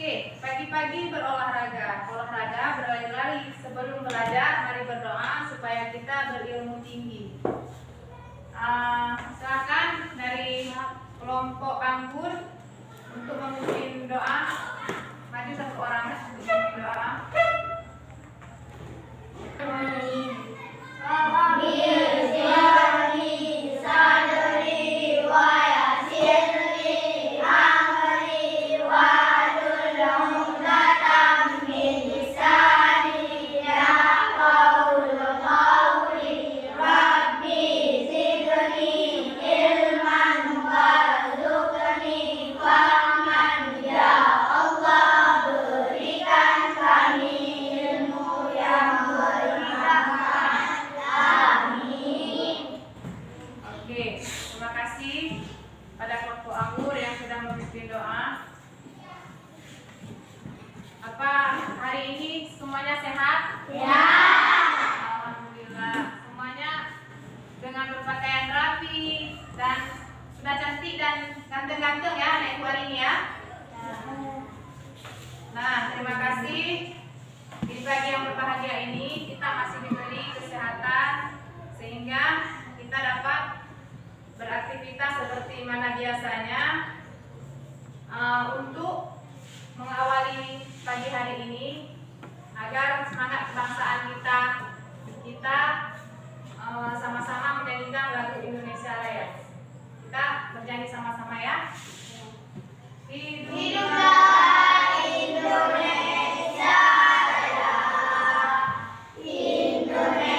Oke, pagi-pagi berolahraga. Olahraga berlari-lari. Sebelum belajar, mari berdoa supaya kita berilmu tinggi. Silakan dari kelompok anggur untuk memimpin doa. Maju satu orang untuk memimpin doa. Terima kasih pada kelompok anggur yang sudah memimpin doa. Apa hari ini semuanya sehat? Ya. Alhamdulillah. Semuanya dengan berpakaian rapi dan sudah cantik dan ganteng-ganteng ya anak ibu hari ini ya. Nah, terima kasih. Di pagi yang berbahagia ini kita masih diberi kesehatan sehingga kita dapat beraktivitas seperti mana biasanya. Untuk mengawali pagi hari ini agar semangat kebangsaan kita sama-sama menyanyikan lagu Indonesia Raya. Kita bernyanyi sama-sama ya. Hiduplah Indonesia Raya, Indonesia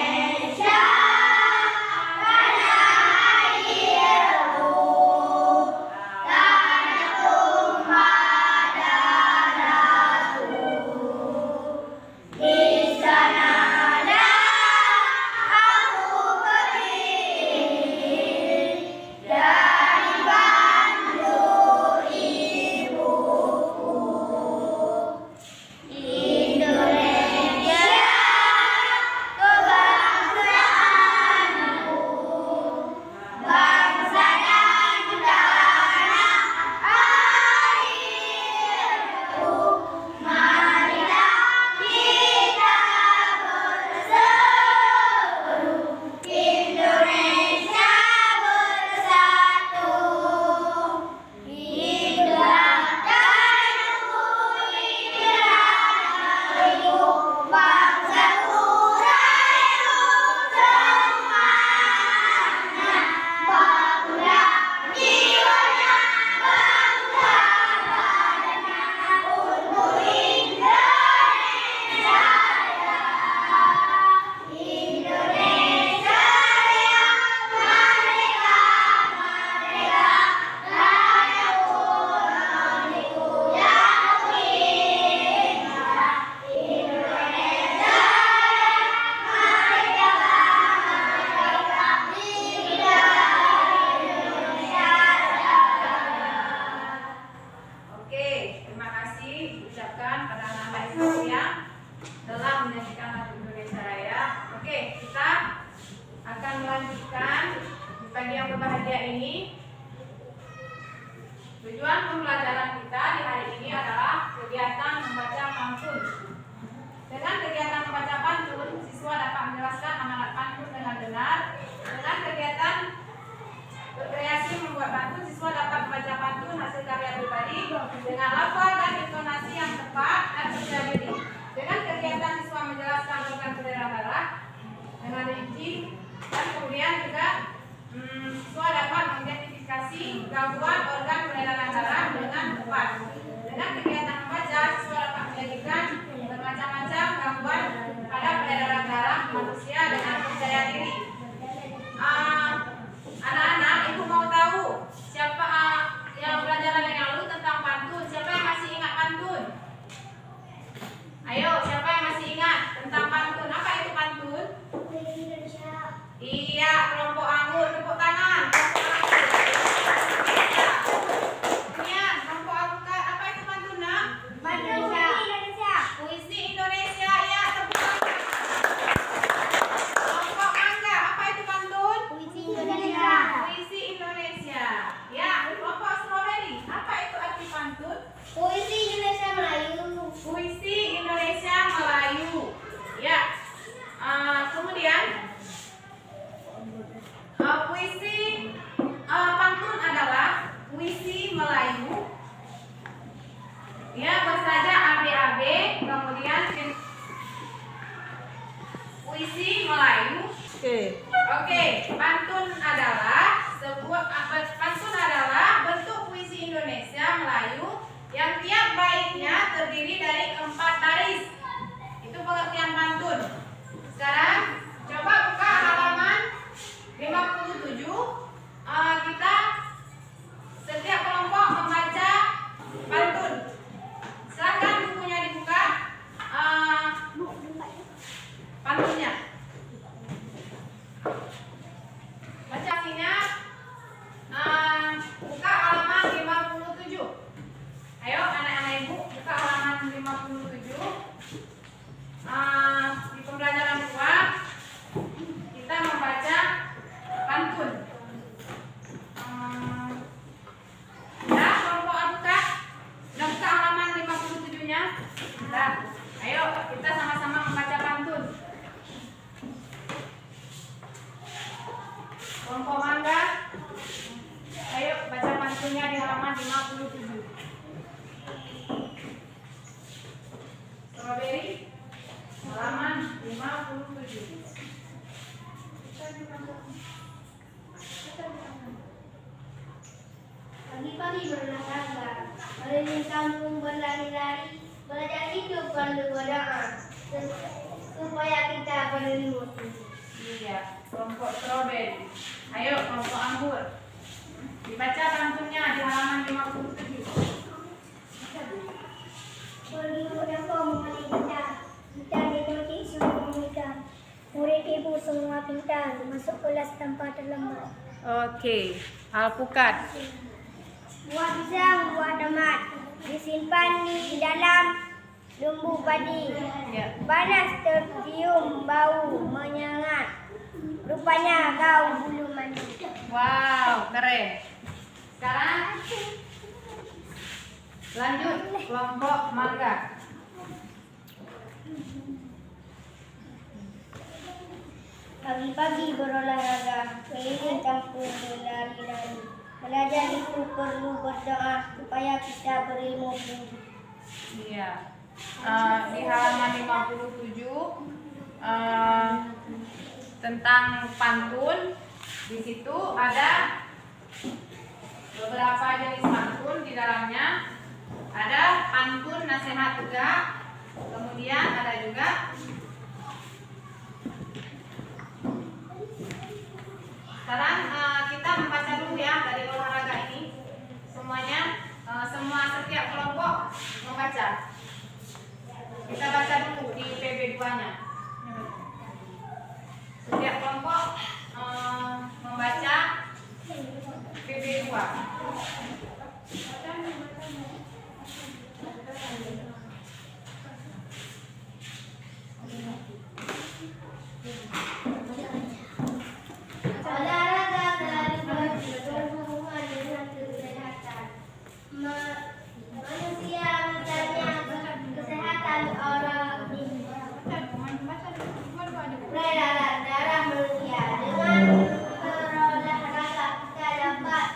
tujuan pembelajaran kita di hari ini adalah kegiatan membaca pantun. Dengan kegiatan membaca pantun, siswa dapat menjelaskan amanat pantun dengan benar. Dengan kegiatan berkreasi membuat pantun, siswa dapat membaca pantun hasil karya pribadi dengan lafal dan intonasi yang tepat dan percaya diri. Dengan kegiatan siswa menjelaskan organ peredaran darah dengan rinci, dan kemudian juga siswa dapat mengidentifikasi gangguan organ peredaran darah dengan tepat. Dengan kegiatan membaca, siswa dapat menjadikan bermacam-macam gangguan pada peredaran darah manusia dengan percaya diri. Anak-anak, ibu mau tahu siapa yang pelajaran yang lalu tentang pantun? Siapa yang masih ingat pantun? Ayo, siapa yang masih ingat tentang pantun? Apa itu pantun? Iya, kelompok anggur, tepuk tangan. Kelompok anggur. Kemudian, kelompok anggur Dia bersaja AB-AB, kemudian puisi Melayu. Oke, pantun adalah bentuk puisi Indonesia Melayu yang tiap baitnya terdiri dari 4 baris. Itu pengertian pantun. Sekarang coba buka halaman 57. Kita setiap kelompok membaca pantun. Silakan bukunya dibuka. Pantunnya. Baca sini. Buka halaman 57. Ayo anak-anak ibu buka halaman 57. Di pembelajaran 2 kita membaca pantun. Ya, kelompok buka. Sudah buka halaman 57-nya? Nah, ayo kita sama-sama membaca pantun. Kelompok mangga, ayo baca pantunnya di halaman 57. Strawberry, halaman 57. Pagi-pagi berolahraga, keliling kampung berlari-lari, belajar hidup perlu berdoa supaya kita berlindung. Iya, kelompok strawberry. Ayo kelompok anggur. Dibaca pantunnya di halaman 57. Berilmu dapat mengenai kita dididik semua mudah. Murid ibu semua pintar, masuk kelas tanpa terlambat. Oke, alpukat. Buah pisang, buah tomat, disimpan di dalam lumbu padi. Ya. Panas tercium bau menyengat. Rupanya kau bulu mandi. Wow, keren. Sekarang lanjut kelompok mangga. Pagi-pagi berolahraga, keliling kampung berlari-lari. Belajar itu perlu berdoa supaya kita berilmu tinggi. Iya. Di halaman 57 tentang pantun. Di situ ada beberapa jenis pantun. Di dalamnya ada pantun nasihat tegak. Kemudian ada juga sekarang kita membaca dulu ya dari olahraga ini. Semuanya, setiap kelompok membaca. Kita baca dulu di PB2-nya. Setiap kelompok membaca PB2. Olahraga berhubungan dengan kesehatan. Manusia menjaga kesehatan orang ini. Peredaran darah manusia. Dengan berolahraga kita dapat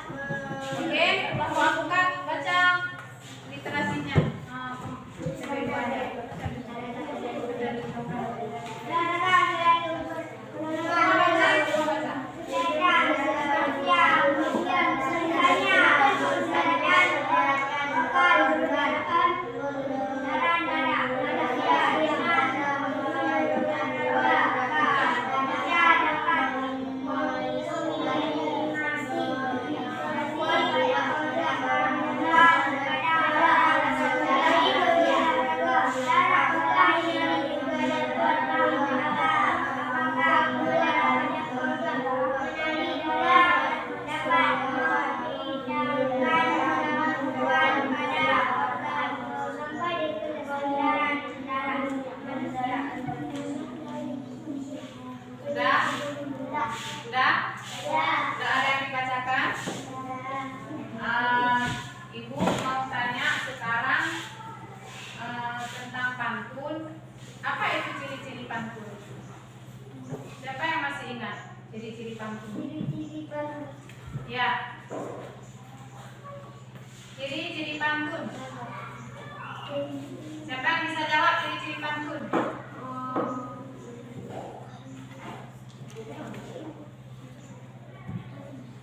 Siapa yang bisa jawab ciri-ciri pantun?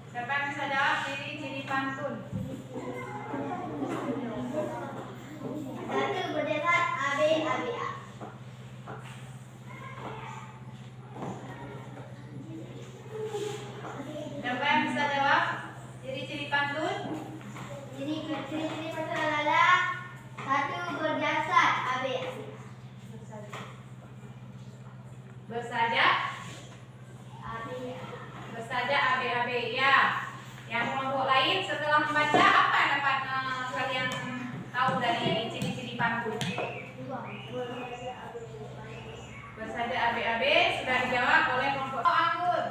Siapa yang bisa jawab ciri-ciri pantun? Satu berdebat AB. Siapa yang bisa jawab ciri-ciri pantun? Jadi ciri-ciri pantun adalah satu berjasad AB. Bersajak AB ya. Yang kelompok lain setelah membaca apa yang dapat kalian tahu dari ciri-ciri pantun? Bersajak AB sudah dijawab oleh kelompok anggur.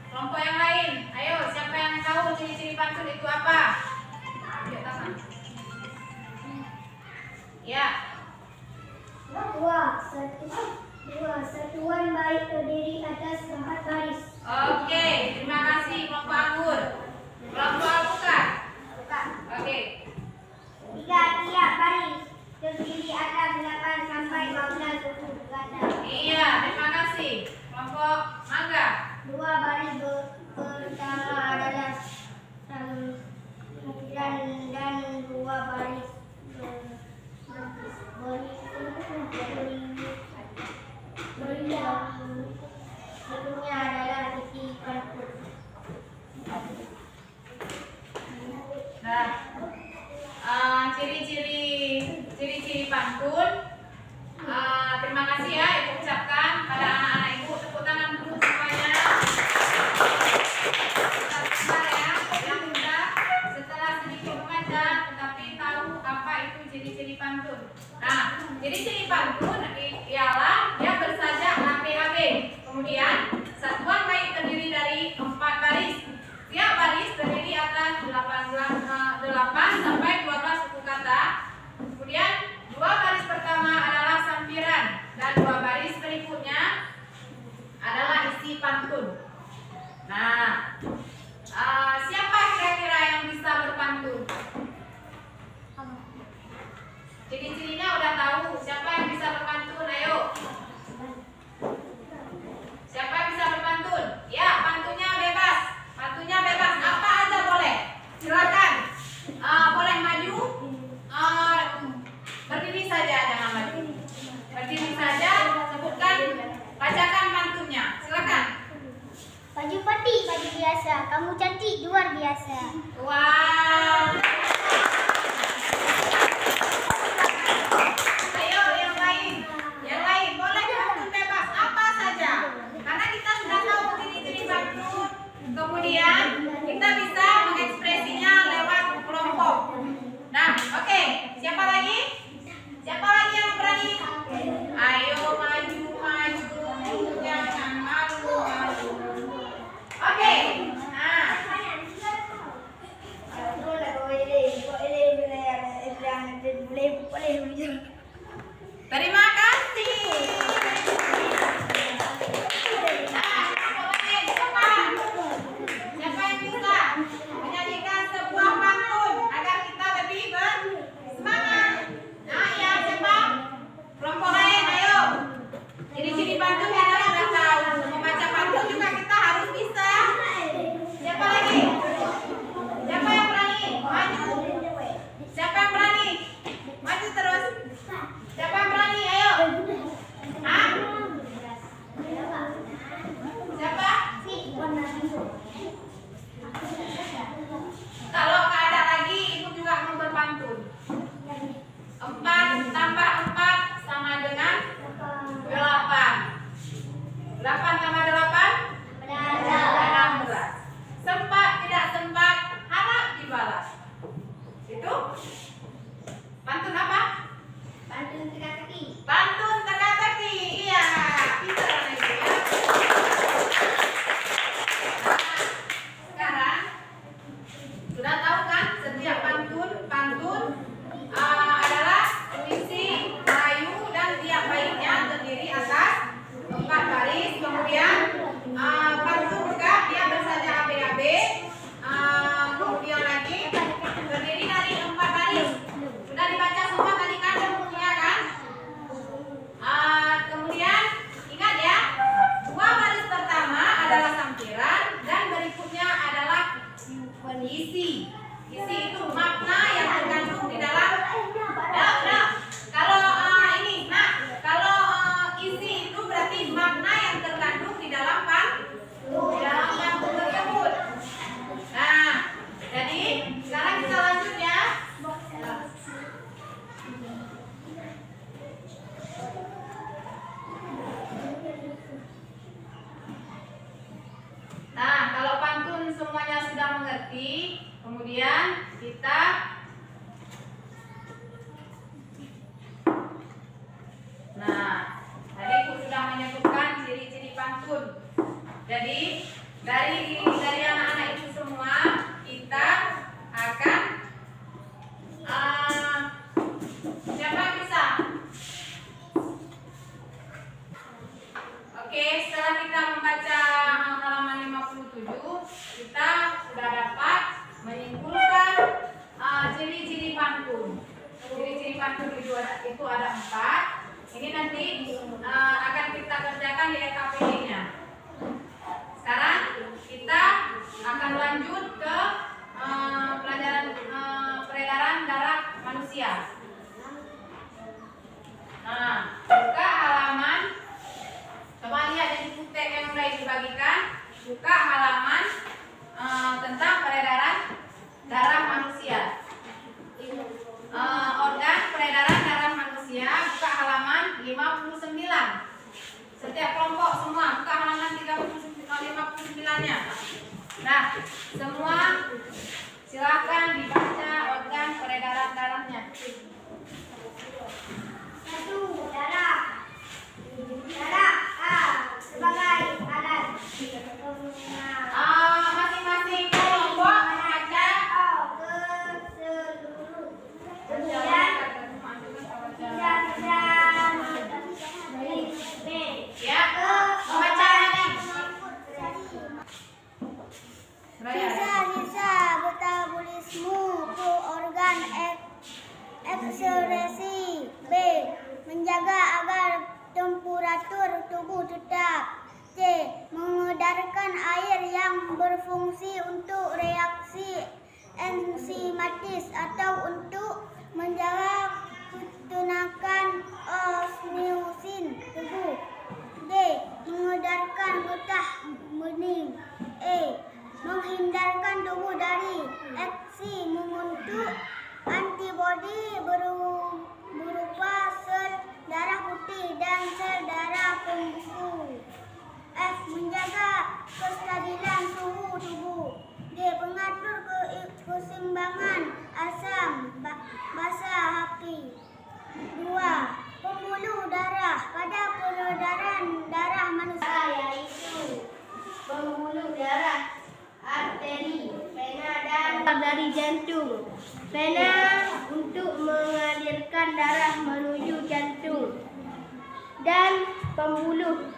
Kelompok yang lain, ayo siapa yang tahu ciri-ciri pantun itu apa? Yuk tangan. Ya. Satuan baik terdiri atas 4 baris. Oke, terima kasih kelompok anggur. Kelompok alpukat. Oke. 3 tiap baris terdiri atas 8 sampai 12 huruf kata. Iya, terima kasih. Kelompok mangga. 2 baris pertama adalah dan 2 baris berikutnya adalah isi pantun. Nah, ciri-ciri pantun. Terima kasih ya Ibu ucapkan pada anak-anak Ibu. Tepuk tangan dulu semuanya. Sebentar ya, yang mudah setelah sedikit membaca tetapi tahu apa itu ciri-ciri pantun. Nah, ciri-ciri pantun ialah dia bersajak AB. Kemudian satuan baik terdiri dari 4 baris. Tiap baris terdiri atas 8 sampai 12 suku kata. Kemudian 2 baris pertama adalah sampiran dan 2 baris berikutnya adalah isi pantun. Nah, siapa kira-kira yang bisa berpantun? Ciri-cirinya udah tahu. Siapa yang bisa berpantun? Ayo. Siapa yang bisa berpantun? Ya, pantunnya bebas. Pantunnya bebas. Apa aja boleh. Silakan. Boleh maju. Berdiri saja, jangan maju. Berdiri saja. Sebutkan, bacakan pantunnya. Silakan. Baju putih, baju biasa. Kamu cantik, luar biasa. Wow. Ayo yang lain. Yang lain boleh pantun bebas apa saja. Karena kita sudah tahu ciri-ciri pantun. Kemudian kita bisa mengekspresinya lewat kelompok. Nah, oke. Siapa lagi? Siapa lagi yang berani? Ayo maju. Jangan malu. Oke. Nah, terima kasih. Nah, siapa yang bisa menyanyikan sebuah pantun agar kita lebih bersemangat? Nah, ya siapa? Kelompok lain, ayo. Ciri-ciri pantun kita sudah tahu. Membaca pantun juga kita harus bisa. Siapa lagi? Siapa yang berani? Maju. Siapa yang berani? Maju terus. Siapa yang berani? Ayo. Hah? Siapa? Kalau nggak ada lagi, Ibu juga mau berpantun. 4 tambah 4 sama dengan 8. 8 tambah 8? 16. Sempat tidak sempat, harap dibalas. Itu pantun apa? Pantun teka-teki. Pantun teka-teki. Iya, pintar anak Ibu ya. Sekarang sudah tahu kan setiap pantun adalah puisi mengerti. Kemudian kita tadi Ibu sudah menyebutkan ciri-ciri pantun. Jadi dari anak-anak itu semua kita akan siapa bisa? Oke, setelah kita membaca halaman 57, kita sudah dapat menyimpulkan ciri-ciri pantun. Ciri-ciri pantun itu ada 4. Ini nanti akan kita kerjakan di EKPD-nya. Sekarang kita akan lanjut ke pelajaran peredaran darah manusia. Buka halaman. Coba lihat di buku teks yang sudah dibagikan. Buka halaman tentang peredaran darah manusia. Organ peredaran darah manusia, buka halaman 59. Setiap kelompok semua buka halaman 59-nya. Nah, semua silakan dibaca organ peredaran darahnya. 1. Darah. Darah sebagai alat Masing-masing kelompok membaca sisa metabolisme organ ekskresi. B. Menjaga agar temperatur tubuh tetap. C. Mengedarkan air yang berfungsi untuk reaksi enzimatis atau untuk menjaga ketenakan osmosis tubuh. D. Mengedarkan getah bening. E. Menghindarkan tubuh dari aksi membentuk antibodi berupa sel darah putih dan sel darah pembuku. F. Menjaga kestabilan suhu tubuh. G. Mengatur keseimbangan asam basa haki. 2. Pembuluh darah pada peredaran darah manusia, yaitu pembuluh darah, arteri, vena, dan dari jantung. Vena untuk mengalirkan darah menuju jantung, dan pembuluh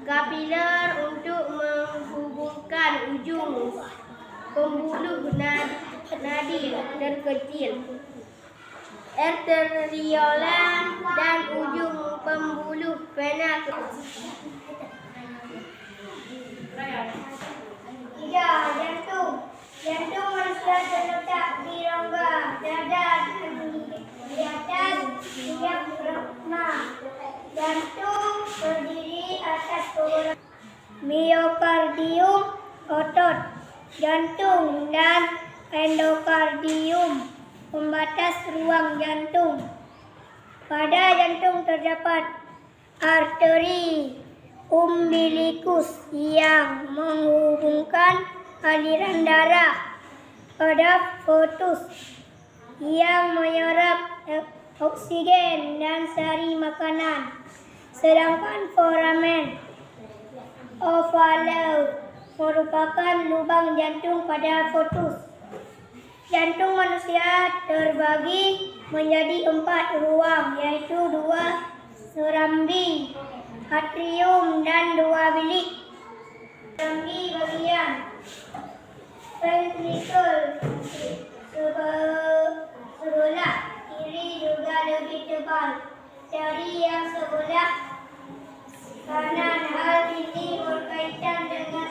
kapiler untuk menghubungkan ujung pembuluh nadi terkecil, arteriola, dan ujung pembuluh vena. 3. Jantung. Jantung manusia terletak di rongga dada di atas diafragma. Jantung berdiri atas kolam miokardium, otot jantung, dan endokardium, pembatas ruang jantung. Pada jantung terdapat arteri umbilikus yang menghubungkan aliran darah, pada foetus yang menyerap oksigen dan sari makanan, sedangkan foramen ovale merupakan lubang jantung pada foetus. Jantung manusia terbagi menjadi 4 ruang, yaitu 2 serambi, atrium, dan 2 bilik. Serambi bagian ventricle sebelah kiri juga lebih tebal dari yang sebelah kanan. Hal ini berkaitan dengan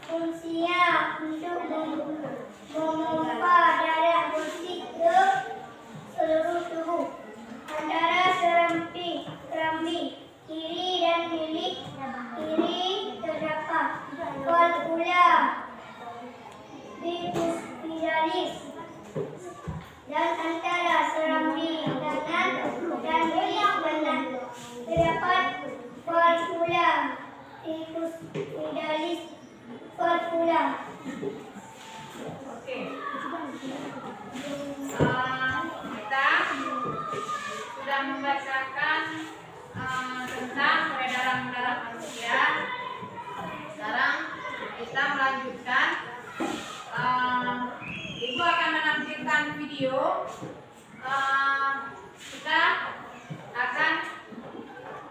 fungsinya untuk memompa darah bersih ke seluruh tubuh. Antara serambi kiri dan bilik kiri terdapat valvula bifurcalis, dan antara serambi kanan dan bilik kanan terdapat valvula bifurcalis. sudah membacakan tentang peredaran darah manusia. Sekarang kita melanjutkan. Ibu akan menampilkan video. Kita akan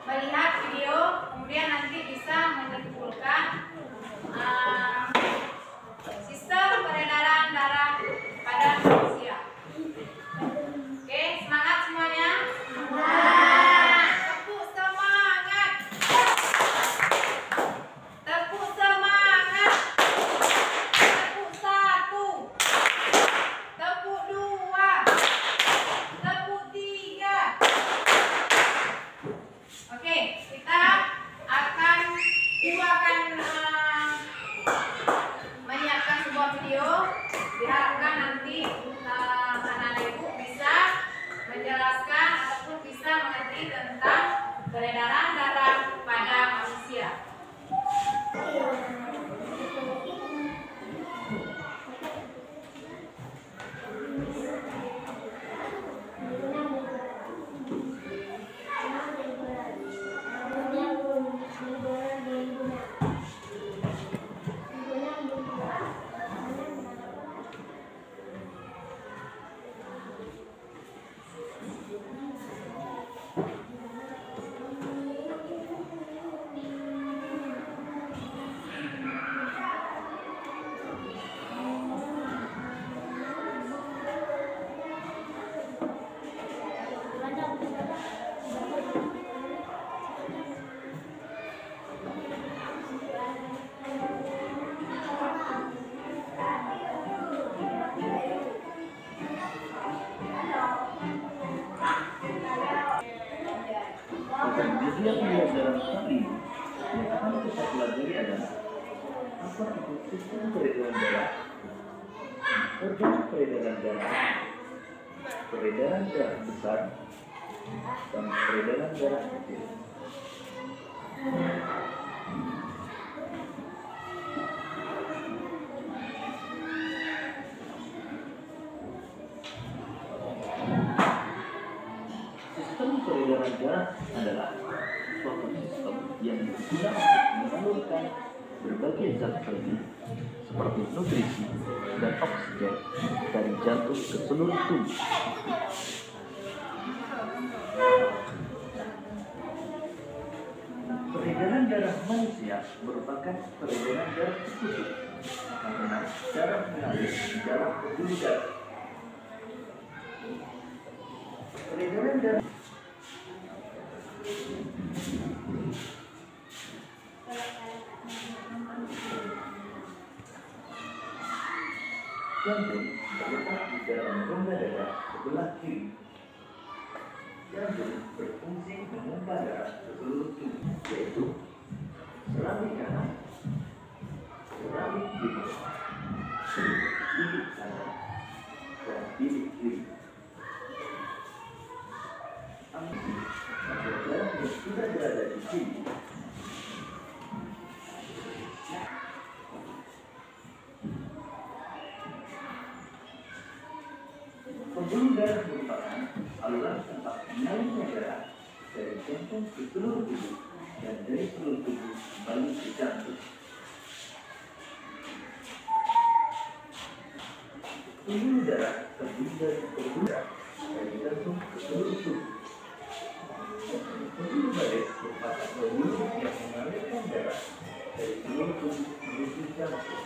melihat video, kemudian nanti bisa menyimpulkan sistem peredaran darah pada manusia. Oke, semangat semuanya. Tepuk semangat. Tepuk semangat. Tepuk 1. Tepuk 2. Tepuk 3. Oke, kita akan menyiapkan sebuah video. Diharapkan nanti anak-anak ibu bisa menjelaskan ataupun bisa mengerti tentang peredaran darah pada manusia. Dia punya dalam sekali. Yang akan kita pelajari adalah apa itu sistem peredaran darah, organ peredaran darah, peredaran darah besar, dan peredaran darah kecil. Sistem peredaran darah adalah suatu sistem yang digunakan untuk mengalirkan berbagai zat penting seperti nutrisi dan oksigen dari jantung ke seluruh tubuh. Peredaran darah manusia merupakan peredaran darah tertutup karena darah mengalir di dalam pembuluh darah. Peredaran darah jantung terletak di dalam rongga dada sebelah kiri. Jantung berfungsi memompa darah ke seluruh tubuh, yaitu serambi kanan, serambi kiri, bilik kanan, dan bilik kiri. Maka darah yang sudah berada di sini pembuluh darah merupakan saluran tempat mengalirnya darah dari jantung ke seluruh tubuh dan dari seluruh tubuh kembali ke jantung. Pembuluh darah terdiri dari pembuluh darah dari jantung ke seluruh tubuh. Pembuluh balik merupakan pembuluh yang mengalirkan darah dari seluruh tubuh menuju jantung.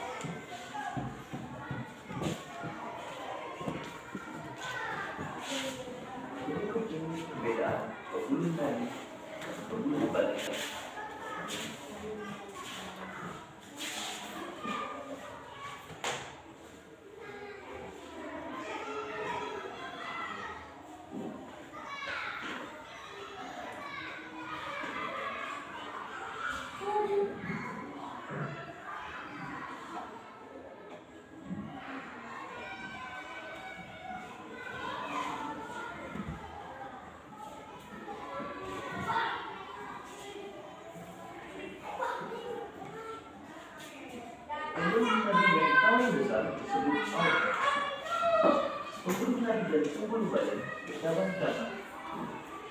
Perbedaan pembuluh nadi dan pembuluh balik. Pembuluh nadi yang paling besar disebut aorta. Pembuluh nadi dari pembuluh badan bercabang-cabang.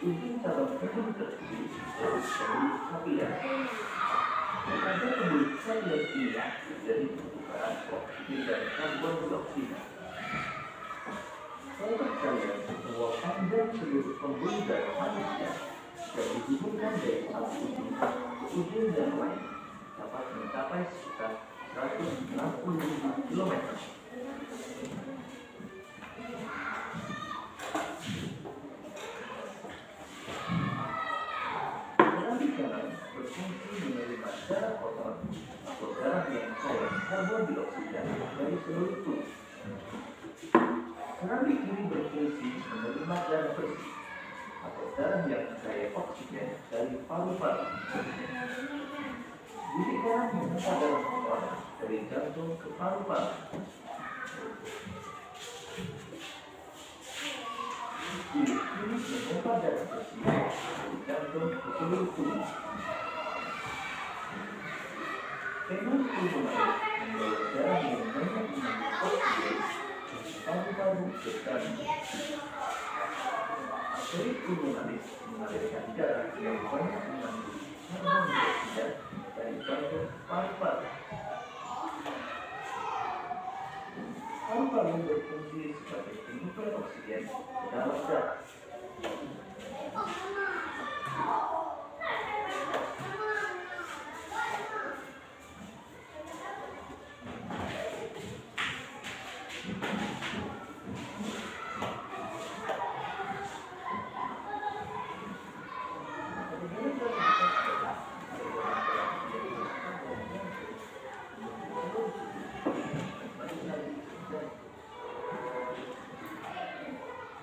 Tujuh cabang pembuluh tersebut pembuluh kapiler. Pada pembuluh kapiler ini terjadi pertukaran oksigen dan karbon dioksida. Tahukah kalian bahwa panjang seluruh pembuluh darah manusia yang dihubungkan dari satu ujung ke ujung yang lain dapat mencapai sekitar 160.000 km. Serambi kanan berfungsi menerima darah kotor atau darah yang kaya karbon dioksida dari seluruh tubuh. Serambi kiri berfungsi menerima darah bersih atau darah yang kaya oksigen dari paru-paru. Bilik kanan menerima darah kotor dari jantung ke paru-paru. Bilik kiri menerima darah bersih dari jantung ke seluruh tubuh. Venus pulmonalis membawa darah yang banyak mengandung oksigen paru-paru ke jantung. Arteri pulmonalis mengalirkan darah yang banyak mengandung karbon dioksida dari jantung ke paru-paru. Paru-paru berfungsi sebagai penyuplai oksigen ke dalam darah.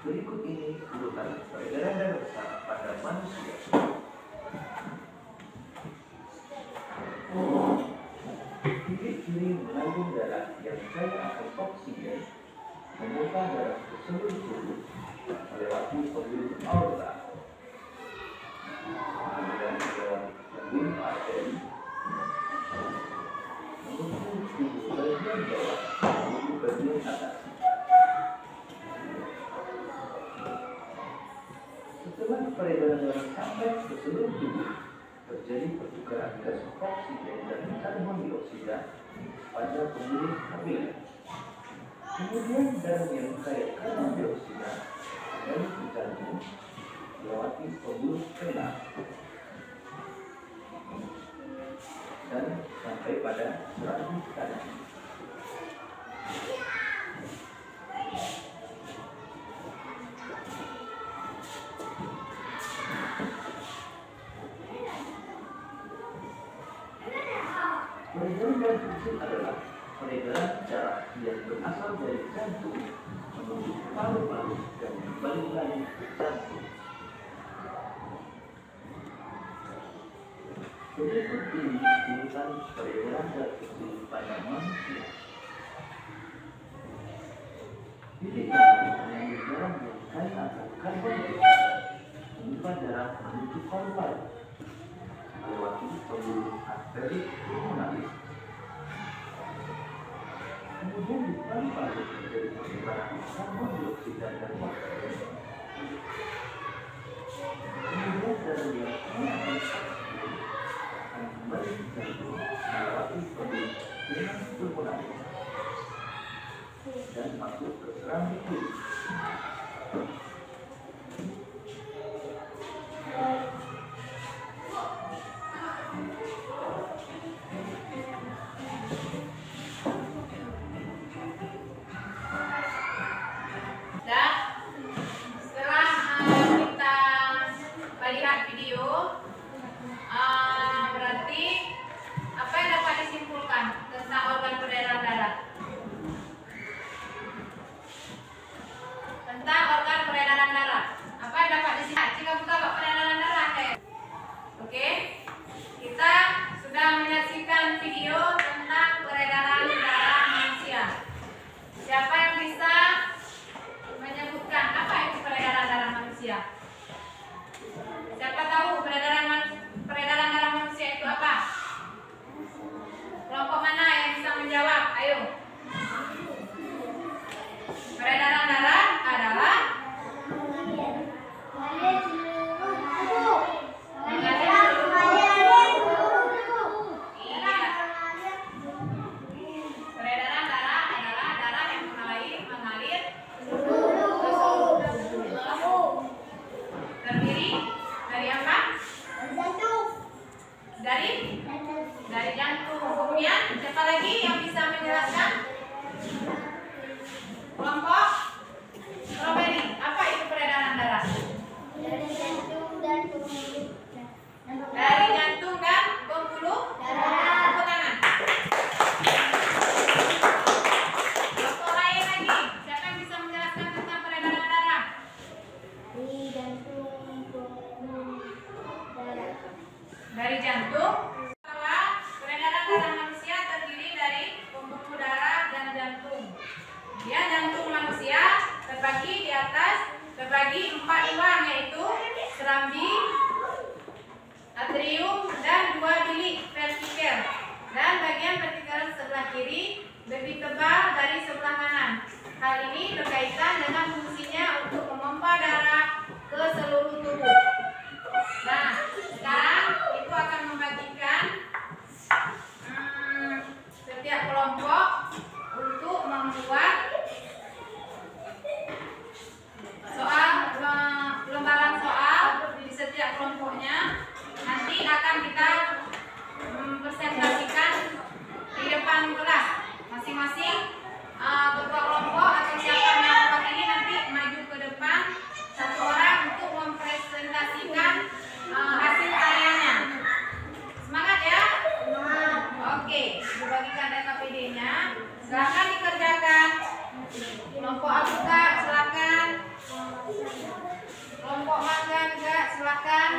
Berikut ini urutan peredaran darah besar pada manusia. Bilik kiri mengandung darah yang kaya akan oksigen, memumpah darah ke seluruh tubuh melewati pembuluh aorta, kemudian melewati pembuluh arteri, menuju tubuh bagian bawah menuju bagian atas. Setelah peredaran darah sampai ke seluruh tubuh, terjadi pertukaran gas oksigen dan karbon dioksida pada pembuluh kapiler. Kemudian darah yang kaya karbon dioksida dari ke jantung melewati pembuluh vena dan sampai pada serambi kanan. Peredaran darah kecil adalah peredaran darah yang berasal dari jantung menuju paru-paru dan kembali lagi ke jantung. Berikut ini urutan peredaran darah kecil pada manusia. Bilik kanan mengandung darah yang kaya akan karbon dioksida, menyimpan darah menuju paru-paru, melewati pembuluh arteri pulmonalis. Kemudian di paru-paru terjadi penyebaran karbon dioksida dan oksigen. Kemudian darah yang kaya akan oksigen akan kembali ke jantung melewati pembuluh vena pulmonalis dan masuk ke serambi kiri. Berarti apa yang dapat disimpulkan tentang organ peredaran darah? Tentang organ peredaran darah, apa yang dapat disimpulkan jika buka bab peredaran darah? Oke, kita sudah menyaksikan video tentang peredaran darah manusia. Siapa yang bisa menyebutkan apa itu peredaran darah manusia? Siapa tahu peredaran darah manusia itu apa? Kelompok mana yang bisa menjawab? Ayo. Peredaran darah adalah mengalir seluruh dari jantung. Bahwa peredaran darah manusia terdiri dari pembuluh darah dan jantung. Ya, jantung manusia terbagi di atas, terbagi 4 ruang, yaitu serambi, atrium, dan 2 bilik vertikal. Dan bagian vertikal sebelah kiri lebih tebal dari sebelah kanan. Hal ini berkaitan dengan fungsinya untuk memompa darah ke seluruh tubuh. Nah, sekarang itu akan membagikan setiap kelompok untuk membuat soal, lembaran soal di setiap kelompoknya. Nanti akan kita presentasikan di depan kelas. Masing-masing ketua kelompok atau siapa yang kelompok ini nanti maju ke depan, satu orang untuk mempresentasikan hasil karyanya. Semangat ya? Oke, dibagikan KPD-nya. Silakan dikerjakan. Kelompok Abuka silakan. Kelompok Mangga juga silakan.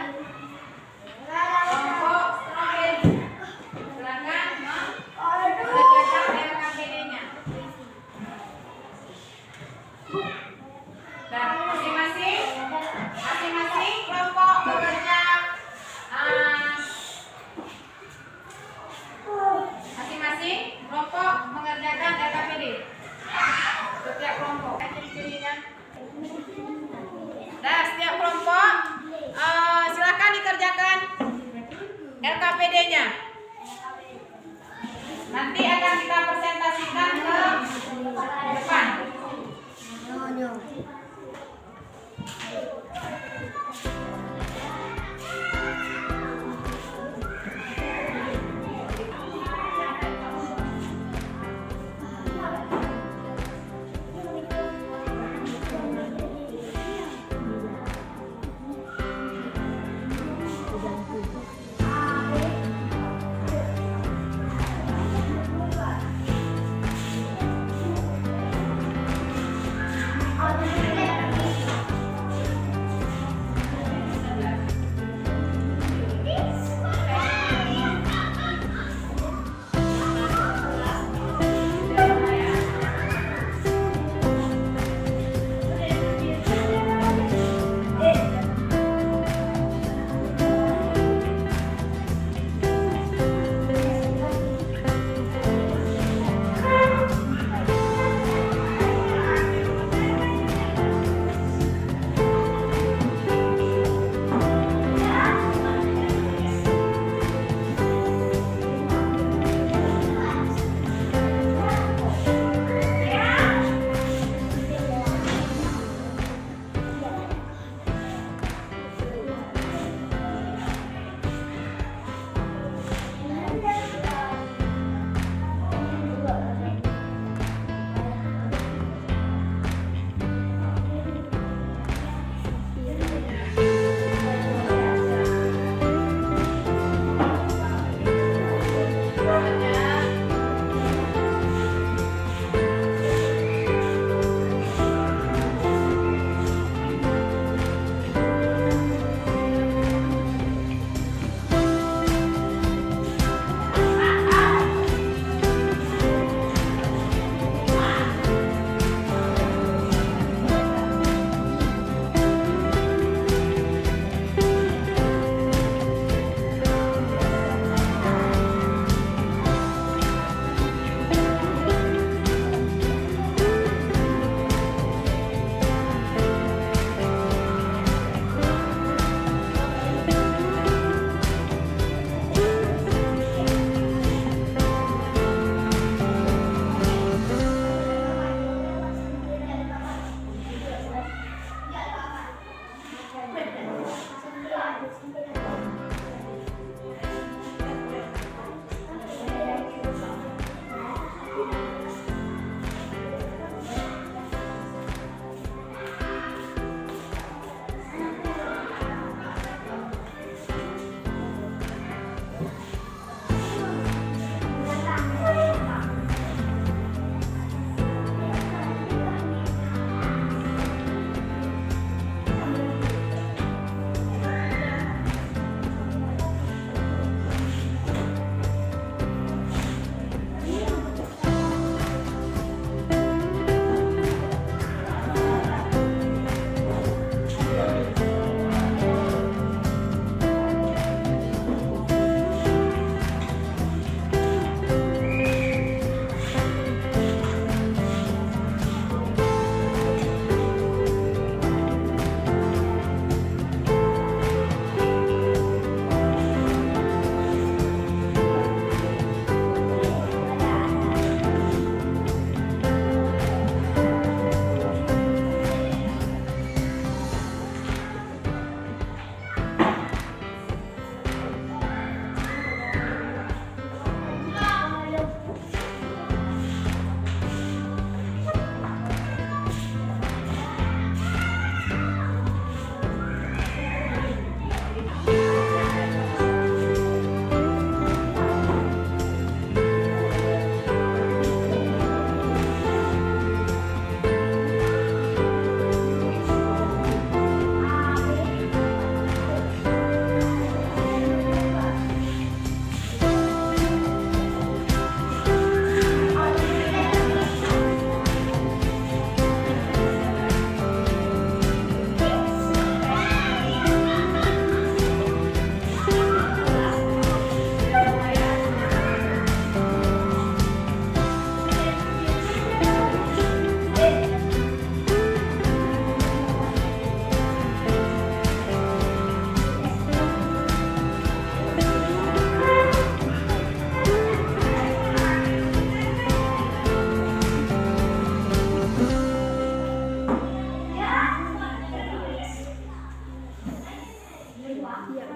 Kelompok Stroberi silakan mengerjakan KPD-nya. Dan masing-masing kelompok bekerja masing-masing kelompok mengerjakan LKPD. Setiap kelompok ciri-cirinya. Nah, setiap kelompok silakan dikerjakan LKPD-nya. Nanti akan kita presentasikan ke depan. Selanjutnya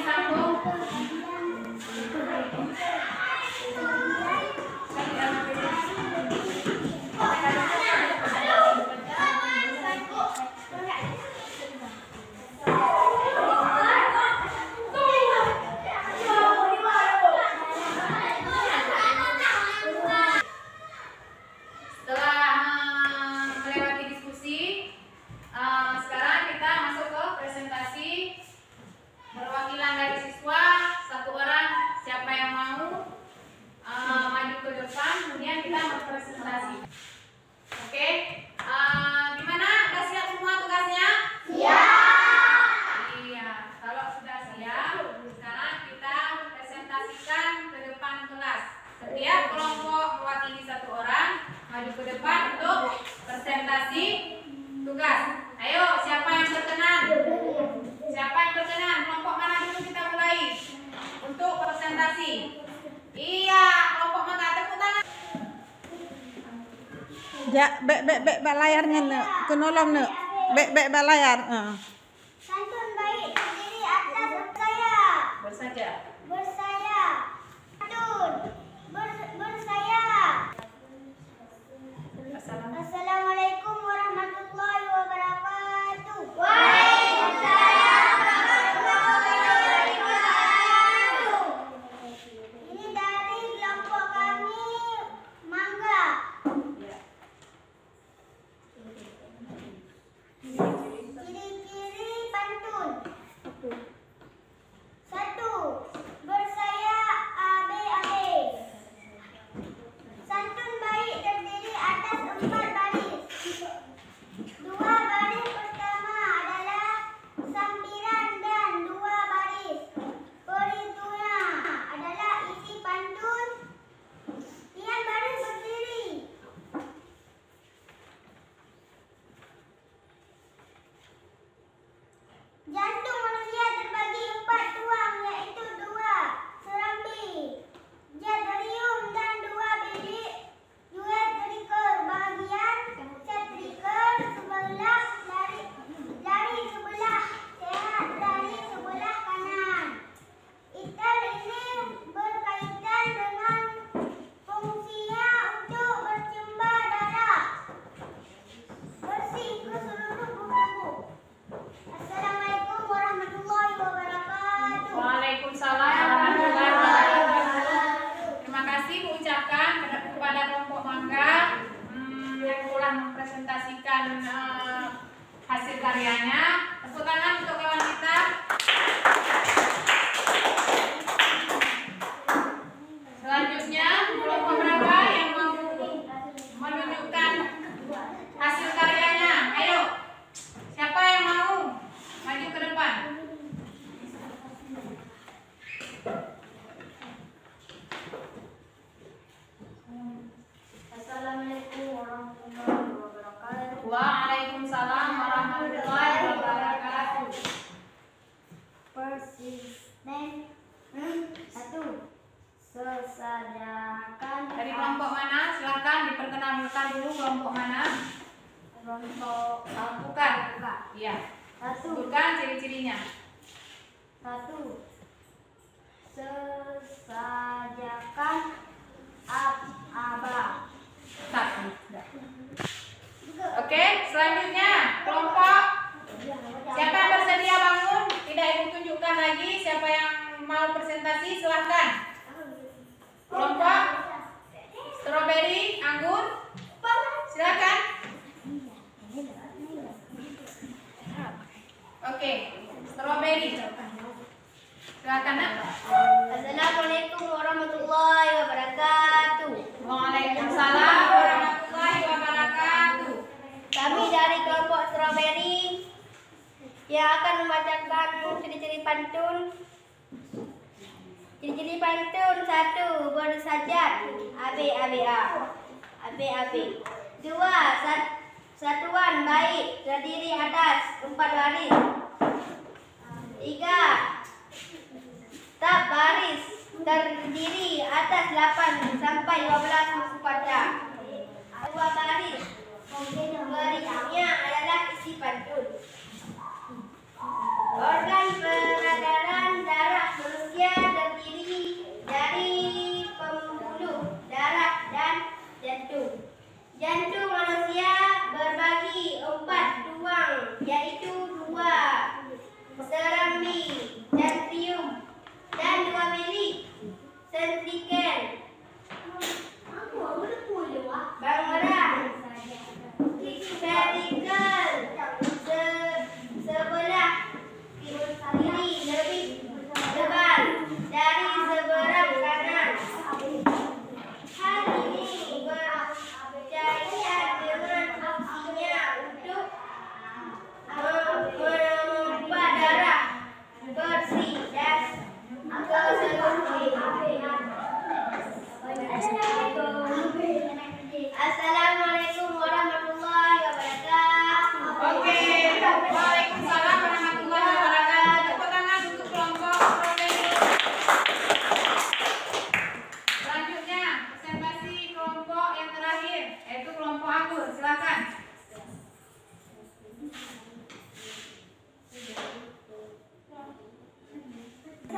disambung. Sekarang kita masuk ke presentasi perwakilan dari siswa, satu orang siapa yang mau maju ke depan, kemudian kita berpresentasi. Oke, gimana? Udah siap semua tugasnya? Iya, kalau sudah siap, sekarang kita presentasikan ke depan kelas. Setiap kelompok mewakili satu orang maju ke depan untuk presentasi tugas. Ayo, siapa yang berkenan? Siapa yang berkenan? Kelompok mana dulu kita mulai untuk presentasi? Iya, kelompok mana? Tepuk tangan. Ya, bek layarnya nek, kenolong nek. Bek layar. Santun baik terdiri atas bersaya. Bersaja. Bersaya. Santun. Bersaya. Assalamualaikum warahmatullahi wabarakatuh. Waalaikumsalam warahmatullahi wabarakatuh. Ini dari kelompok kami Mangga. Ciri-ciri pantun. 1. Bersaya AB. Santun baik terdiri atas 4 baris. 2 baris pertama adalah sampiran dan 2 baris perhituna adalah isi pantun. Tiap baris berdiri. Jantung manusia terbagi 4 tuang, yaitu 2 serambi jadarium dan 2 bilik uretriker. Bagian ventrikel sebelah dari sebelah sehat dari sebelah kanan. Itel ini berkaitan dengan fungsinya untuk bercembar darah bersih ke seluruh tubuh. Assalamualaikum warahmatullahi wabarakatuh. Waalaikumsalam warahmatullahi wabarakatuh. Terima kasih ucapkan kepada kelompok Mangga yang telah mempresentasikan hasil karyanya. Tepuk tangan untuk kawan kita. Selanjutnya, kelompok berapa yang mau menunjukkan hasil karyanya? Ayo, siapa yang mau maju ke depan? Assalamualaikum warahmatullahi wabarakatuh. Waalaikumsalam warahmatullahi wabarakatuh. Persisten. 1. Sesadakan Dari kelompok mana? Silakan diperkenalkan dulu kelompok mana? kelompok Bukan. Iya. 1. Sebutkan ciri-cirinya. 1. Sesajakan aba. Start. Oke, selanjutnya kelompok siapa yang bersedia bangun? Tidak ibu tunjukkan lagi. Siapa yang mau presentasi silahkan. Kelompok stroberi, anggur, silakan. Oke, stroberi. Silakan nak. Assalamualaikum warahmatullahi wabarakatuh. Waalaikumsalam warahmatullahi wabarakatuh. Kami dari kelompok stroberi yang akan membacakan ciri-ciri pantun. Ciri-ciri pantun: 1. Bersajat AB. 2. Satuan baik terdiri atas 4 baris. 3. Tab baris terdiri atas 8 sampai 12 buku pada. 2 baris berikutnya adalah isi pantun. Organ peredaran darah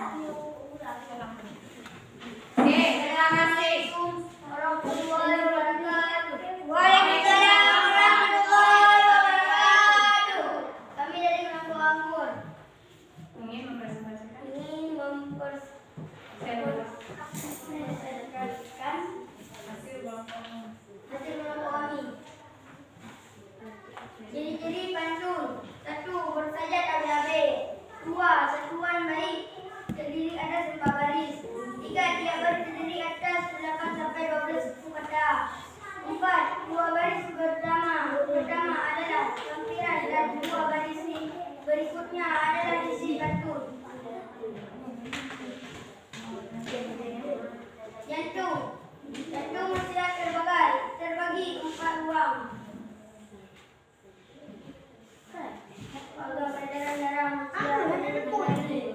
Oke, terima kasih. Warahmatullahi wabarakatuh. Waalaikumsalam warahmatullahi wabarakatuh. Kami dari Kelompok Anggur Ingin mempresentasikan ingin mempresentasikan hasil kelompok. hasil kelompok kami. Ciri-ciri pantun: 1. Bersajat ABAB. 2. Satuan baik terdiri atas 4 baris. 3. Tiap baris terdiri atas 8 sampai 12 suku kata. 4. 2 baris pertama adalah lampiran dan 2 baris berikutnya adalah isi pantun. Jantung manusia terbagi 4 ruang. Organ peredaran darah manusia dari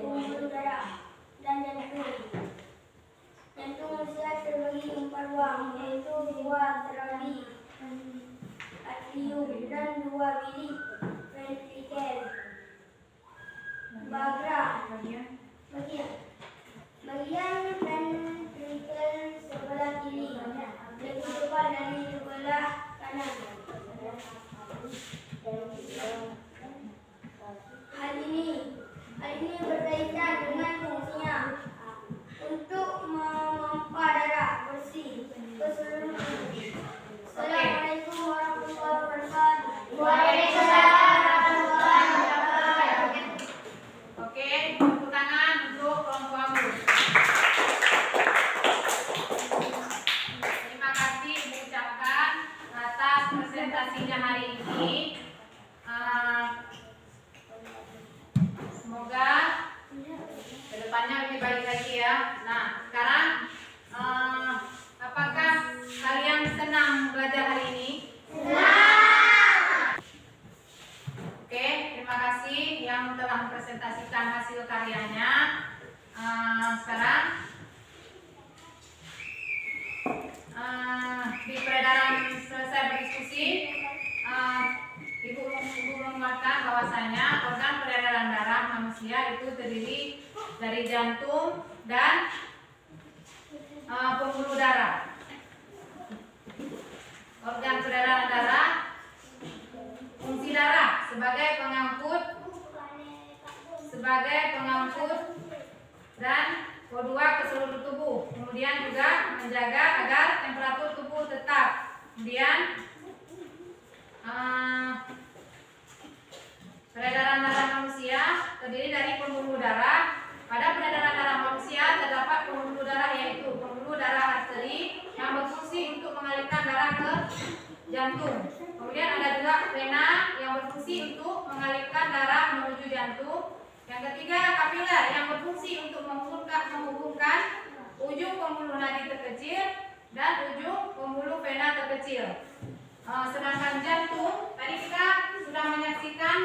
pembuluh darah dan jantung. Jantung manusia terbagi 4 ruang, yaitu 2 terapi, atrium, dan 2 bilik ventrikel. Bagian ventrikel sebelah kiri lebih tebal dari sebelah kanan. Hal ini berkaitan dengan fungsinya untuk memompa darah bersih ke seluruh tubuh. Assalamualaikum warahmatullahi wabarakatuh. Waalaikumsalam warahmatullahi wabarakatuh. Oke, tepuk tangan untuk kelompok Anggur. Terima kasih diucapkan atas presentasinya hari ini. Semoga kedepannya lebih baik lagi ya. Nah, sekarang apakah kalian senang belajar hari ini? Oke, terima kasih yang telah mempresentasikan hasil karyanya. Sekarang di peredaran selesai berdiskusi, Ibu menguatkan bahwasanya organ peredaran darah manusia itu terdiri dari jantung dan pembuluh darah. Organ peredaran darah, fungsi darah sebagai pengangkut dan O2 ke seluruh tubuh. Kemudian juga menjaga agar temperatur tubuh tetap. Kemudian peredaran darah manusia terdiri dari pembuluh darah. Pada peredaran darah manusia terdapat pembuluh darah, yaitu pembuluh darah arteri yang berfungsi untuk mengalirkan darah ke jantung. Kemudian ada juga vena yang berfungsi untuk mengalirkan darah menuju jantung. Yang ketiga, kapiler yang berfungsi untuk menghubungkan ujung pembuluh nadi terkecil dan ujung pembuluh vena terkecil. Sedangkan jantung, tadi kita sudah menyaksikan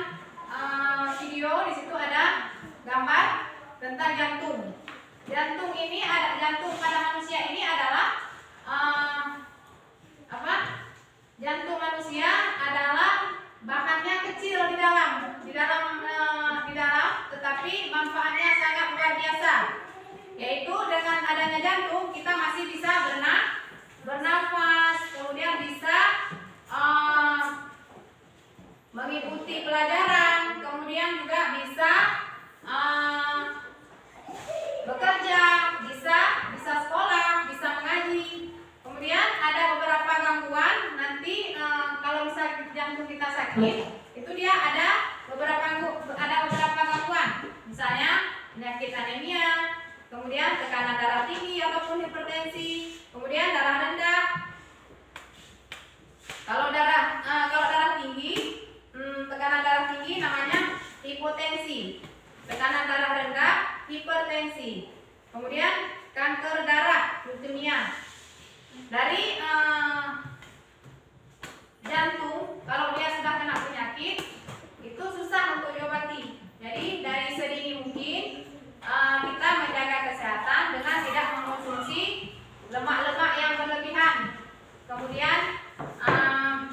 video, di situ ada gambar tentang jantung. Jantung pada manusia ini adalah jantung manusia adalah bahannya kecil di dalam, tetapi manfaatnya sangat luar biasa. Yaitu dengan adanya jantung kita masih bisa bernafas, kemudian bisa mengikuti pelajaran, kemudian juga bisa bekerja, bisa sekolah, bisa mengaji. Kemudian ada beberapa gangguan nanti kalau misalnya jantung kita sakit, itu dia ada beberapa gangguan. Misalnya penyakit anemia, kemudian tekanan darah tinggi ataupun hipertensi, kemudian darah rendah. Kalau darah tinggi, tekanan darah tinggi namanya hipotensi. Tekanan darah rendah, hipertensi. Kemudian kanker darah, leukemia. Dari jantung, kalau dia sudah kena penyakit, itu susah untuk diobati. Jadi dari sedini mungkin kita menjaga kesehatan dengan tidak mengkonsumsi lemak-lemak yang berlebihan. Kemudian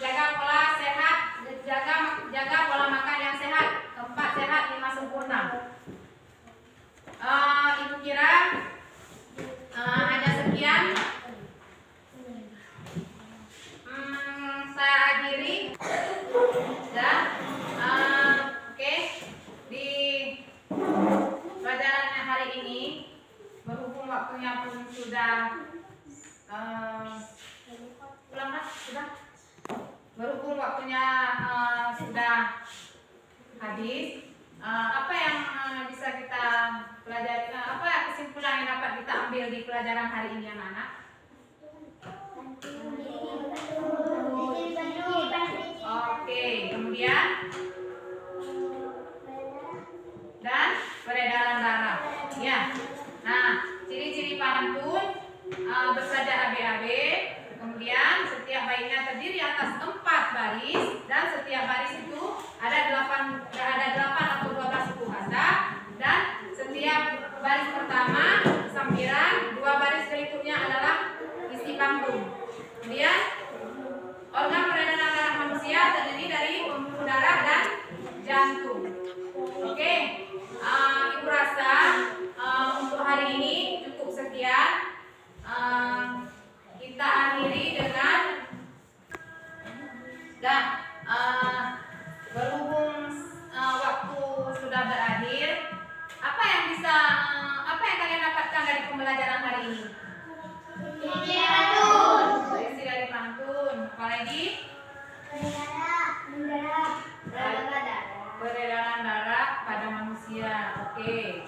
jaga pola sehat, jaga pola makan yang sehat. 4 sehat 5 sempurna. Ibu berhubung waktunya pun sudah pulang Mas, sudah. Berhubung waktunya sudah habis, apa yang bisa kita pelajari? Apa kesimpulan yang dapat kita ambil di pelajaran hari ini, anak-anak? Oke, kemudian dan peredaran darah. Ya. Nah, ciri-ciri pantun bersaja AB-AB. Kemudian setiap baitnya terdiri atas 4 baris dan setiap baris itu ada 8 atau 12 suku kata dan setiap baris pertama sampiran, 2 baris berikutnya adalah isi pantun. Kemudian organ peredaran darah manusia terdiri dari pembuluh darah dan jantung. Oke, Ibu rasa untuk hari ini cukup sekian. Kita akhiri dengan berhubung waktu sudah berakhir, apa yang kalian dapatkan dari pembelajaran hari ini? Isi dari pantun. Apalagi? Peredaran darah pada manusia. Oke.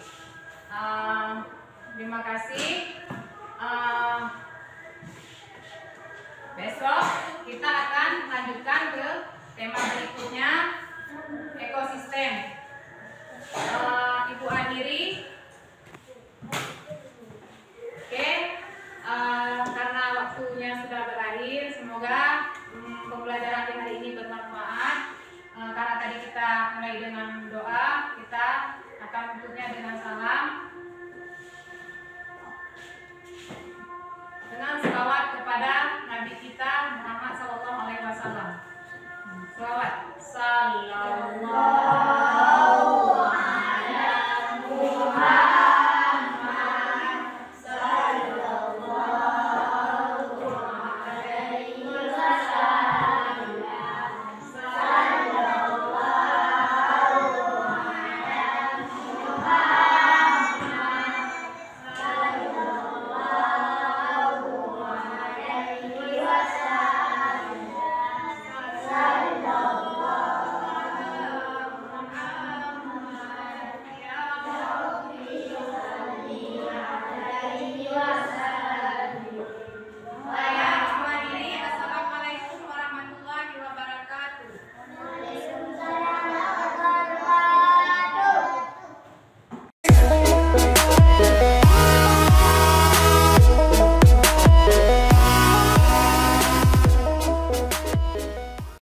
Terima kasih. Besok kita akan lanjutkan ke tema berikutnya, ekosistem. Ibu akhiri. Oke. Karena waktunya sudah berakhir, semoga pembelajaran di hari ini bermanfaat. Karena tadi kita mulai dengan doa, kita akan tutupnya dengan salam. Dengan selawat kepada Nabi kita Muhammad SAW. Selawat. Sallallahu